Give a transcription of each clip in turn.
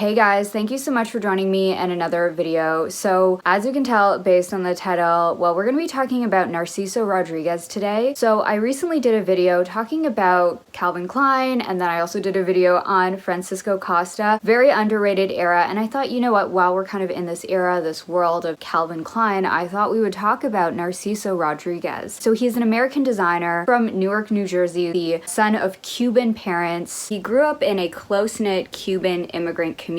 Hey guys, thank you so much for joining me in another video. So as you can tell based on the title, well, we're going to be talking about Narciso Rodriguez today. So I recently did a video talking about Calvin Klein, and then I also did a video on Francisco Costa, very underrated era. And I thought, you know what, while we're kind of in this era, this world of Calvin Klein, I thought we would talk about Narciso Rodriguez. So he's an American designer from Newark, New Jersey, the son of Cuban parents. He grew up in a close-knit Cuban immigrant community.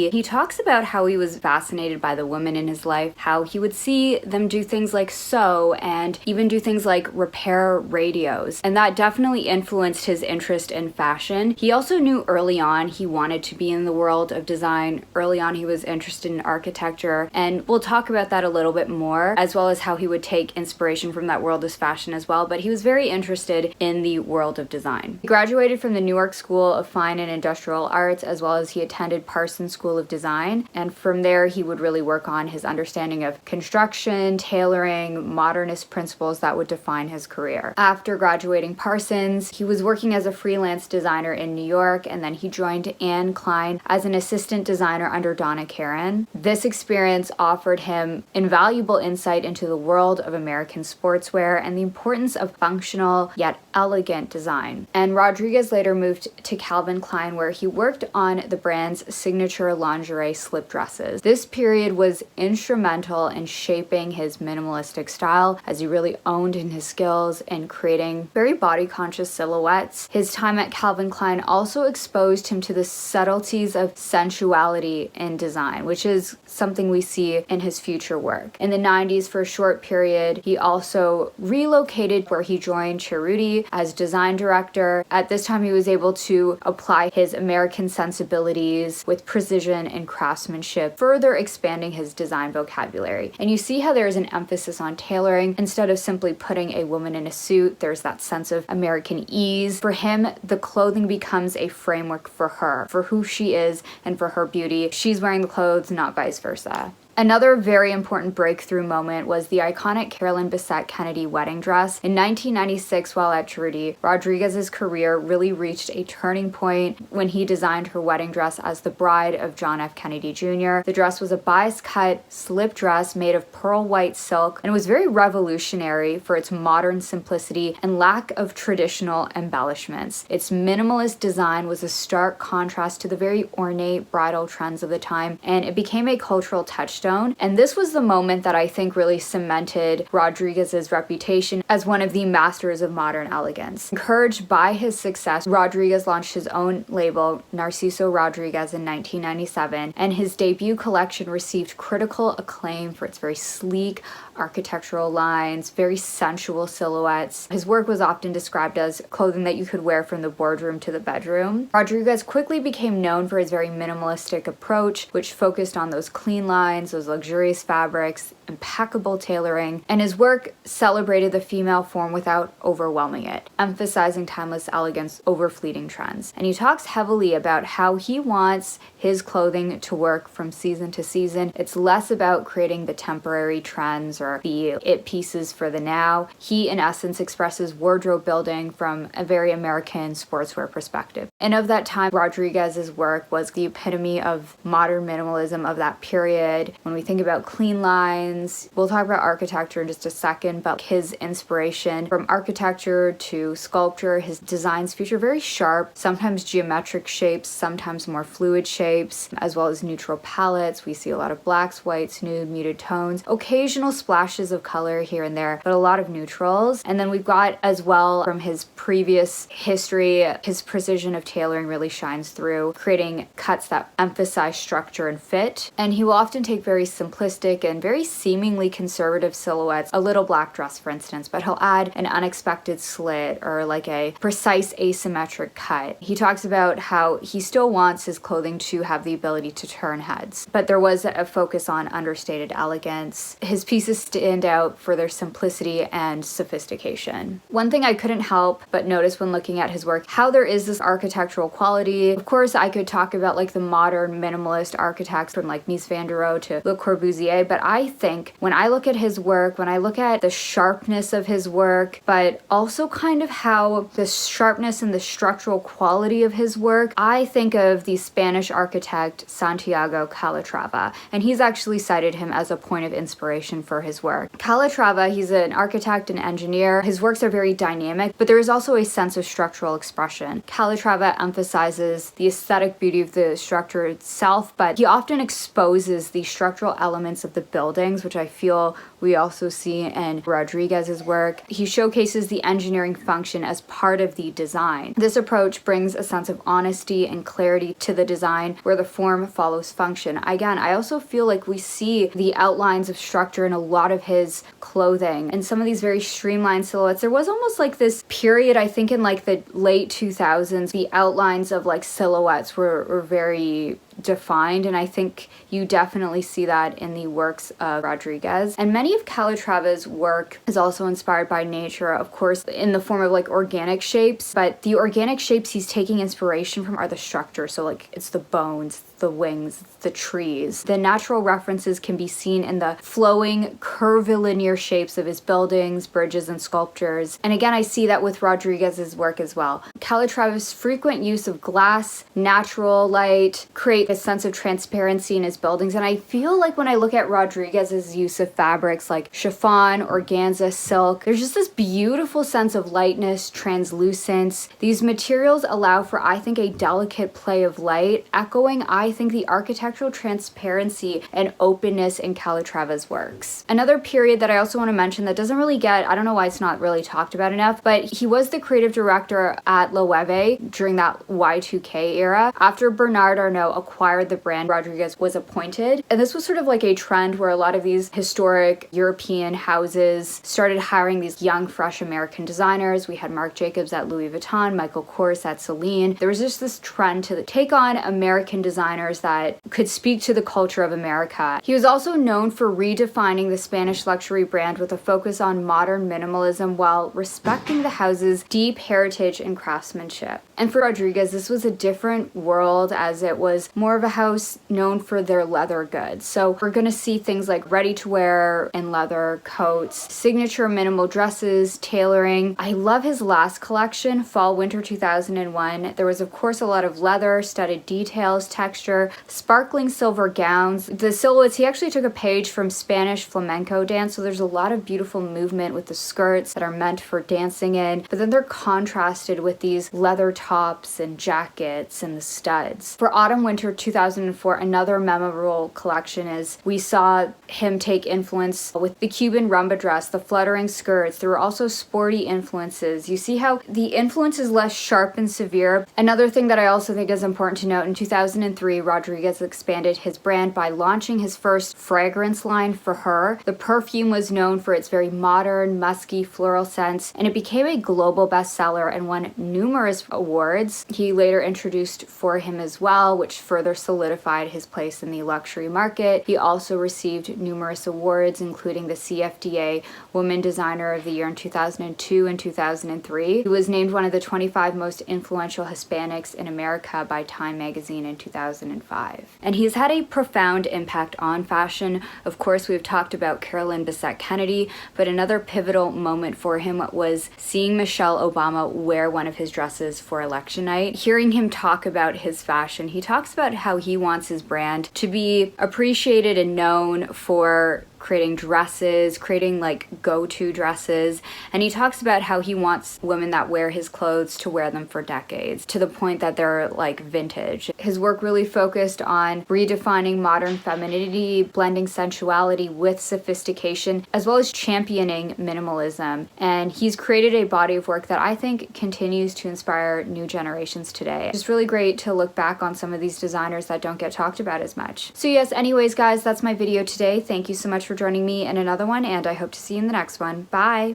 He talks about how he was fascinated by the women in his life, how he would see them do things like sew and even do things like repair radios, and that definitely influenced his interest in fashion. He also knew early on he wanted to be in the world of design. Early on he was interested in architecture, and we'll talk about that a little bit more, as well as how he would take inspiration from that world as fashion as well, but he was very interested in the world of design. He graduated from the Newark School of Fine and Industrial Arts, as well as he attended Parsons School of Design, and from there he would really work on his understanding of construction, tailoring, modernist principles that would define his career. After graduating Parsons, he was working as a freelance designer in New York, and then he joined Anne Klein as an assistant designer under Donna Karan. This experience offered him invaluable insight into the world of American sportswear and the importance of functional yet elegant design. And Rodriguez later moved to Calvin Klein, where he worked on the brand's signature lingerie slip dresses. This period was instrumental in shaping his minimalistic style, as he really owned in his skills in creating very body-conscious silhouettes. His time at Calvin Klein also exposed him to the subtleties of sensuality in design, which is something we see in his future work. In the 90s, for a short period, he also relocated where he joined Cerruti as design director. At this time, he was able to apply his American sensibilities with precision and craftsmanship, further expanding his design vocabulary. And you see how there is an emphasis on tailoring. Instead of simply putting a woman in a suit, there's that sense of American ease. For him, the clothing becomes a framework for her, for who she is and for her beauty. She's wearing the clothes, not vice versa. Another very important breakthrough moment was the iconic Carolyn Bessette-Kennedy wedding dress. In 1996, while at Cerruti, Rodriguez's career really reached a turning point when he designed her wedding dress as the bride of John F. Kennedy Jr. The dress was a bias-cut slip dress made of pearl white silk, and was very revolutionary for its modern simplicity and lack of traditional embellishments. Its minimalist design was a stark contrast to the very ornate bridal trends of the time, and it became a cultural touchstone. And this was the moment that I think really cemented Rodriguez's reputation as one of the masters of modern elegance. Encouraged by his success, Rodriguez launched his own label, Narciso Rodriguez, in 1997, and his debut collection received critical acclaim for its very sleek architectural lines, very sensual silhouettes. His work was often described as clothing that you could wear from the boardroom to the bedroom. Rodriguez quickly became known for his very minimalistic approach, which focused on those clean lines, those luxurious fabrics, impeccable tailoring, and his work celebrated the female form without overwhelming it, emphasizing timeless elegance over fleeting trends. And he talks heavily about how he wants his clothing to work from season to season. It's less about creating the temporary trends or the it pieces for the now. He, in essence, expresses wardrobe building from a very American sportswear perspective. And of that time, Rodriguez's work was the epitome of modern minimalism of that period. When we think about clean lines, we'll talk about architecture in just a second, but his inspiration from architecture to sculpture, his designs feature very sharp, sometimes geometric shapes, sometimes more fluid shapes, as well as neutral palettes. We see a lot of blacks, whites, nude, muted tones, occasional splashes of color here and there, but a lot of neutrals. And then we've got, as well, from his previous history, his precision of tailoring really shines through, creating cuts that emphasize structure and fit. And he will often take very simplistic and very seemingly conservative silhouettes, a little black dress for instance, but he'll add an unexpected slit or like a precise asymmetric cut. He talks about how he still wants his clothing to have the ability to turn heads, but there was a focus on understated elegance. His pieces stand out for their simplicity and sophistication. One thing I couldn't help but notice when looking at his work, how there is this architectural quality. Of course, I could talk about like the modern minimalist architects from like Mies van der Rohe to to Le Corbusier, but I think when I look at his work, when I look at the sharpness of his work, but also kind of how the sharpness and the structural quality of his work, I think of the Spanish architect Santiago Calatrava, and he's actually cited him as a point of inspiration for his work. Calatrava, he's an architect and engineer. His works are very dynamic, but there is also a sense of structural expression. Calatrava emphasizes the aesthetic beauty of the structure itself, but he often exposes the structural elements of the buildings, which I feel we also see in Rodriguez's work. He showcases the engineering function as part of the design. This approach brings a sense of honesty and clarity to the design where the form follows function. Again, I also feel like we see the outlines of structure in a lot of his clothing and some of these very streamlined silhouettes. There was almost like this period, I think in like the late 2000s, the outlines of like silhouettes were very defined, and I think you definitely see that in the works of Rodriguez. And many of Calatrava's work is also inspired by nature, of course, in the form of like organic shapes, but the organic shapes he's taking inspiration from are the structure. So like it's the bones, the wings, the trees. The natural references can be seen in the flowing, curvilinear shapes of his buildings, bridges, and sculptures. And again, I see that with Rodriguez's work as well. Calatrava's frequent use of glass, natural light, create a sense of transparency in his buildings. And I feel like when I look at Rodriguez's use of fabrics like chiffon, organza, silk, there's just this beautiful sense of lightness, translucence. These materials allow for, I think, a delicate play of light, echoing, I think, the architectural transparency and openness in Calatrava's works. Another period that I also want to mention that doesn't really get, I don't know why it's not really talked about enough, but he was the creative director at Loewe during that Y2K era. After Bernard Arnault acquired the brand, Rodriguez was appointed. And this was sort of like a trend where a lot of these historic European houses started hiring these young, fresh American designers. We had Marc Jacobs at Louis Vuitton, Michael Kors at Celine. There was just this trend to take on American designers that could speak to the culture of America. He was also known for redefining the Spanish luxury brand with a focus on modern minimalism while respecting the house's deep heritage and craftsmanship. And for Rodriguez, this was a different world, as it was more of a house known for their leather goods. So we're going to see things like ready-to-wear and leather coats, signature minimal dresses, tailoring. I love his last collection, Fall/Winter 2001. There was, of course, a lot of leather, studded details, texture, sparkling silver gowns. The silhouettes, he actually took a page from Spanish flamenco dance, so there's a lot of beautiful movement with the skirts that are meant for dancing in, but then they're contrasted with these leather tops and jackets and the studs. For Autumn/Winter 2004, another memorable collection is we saw him take influence with the Cuban rumba dress, the fluttering skirts. There were also sporty influences. You see how the influence is less sharp and severe. Another thing that I also think is important to note, in 2003, Rodriguez expanded his brand by launching his first fragrance line for her. The perfume was known for its very modern, musky, floral scents, and it became a global bestseller and won numerous awards. He later introduced For Him as well, which further solidified his place in the luxury market. He also received numerous awards, including the CFDA Woman Designer of the Year in 2002 and 2003. He was named one of the 25 most influential Hispanics in America by Time magazine in 2005. And he's had a profound impact on fashion. Of course, we've talked about Carolyn Bessette-Kennedy, but another pivotal moment for him was seeing Michelle Obama wear one of his dresses for election night. Hearing him talk about his fashion, he talks about how he wants his brand to be appreciated and known for creating dresses, creating like go-to dresses, and he talks about how he wants women that wear his clothes to wear them for decades, to the point that they're like vintage. His work really focused on redefining modern femininity, blending sensuality with sophistication, as well as championing minimalism. And he's created a body of work that I think continues to inspire new generations today. It's really great to look back on some of these designers that don't get talked about as much. So yes, anyways guys, that's my video today. Thank you so much for joining me in another one, and I hope to see you in the next one. Bye!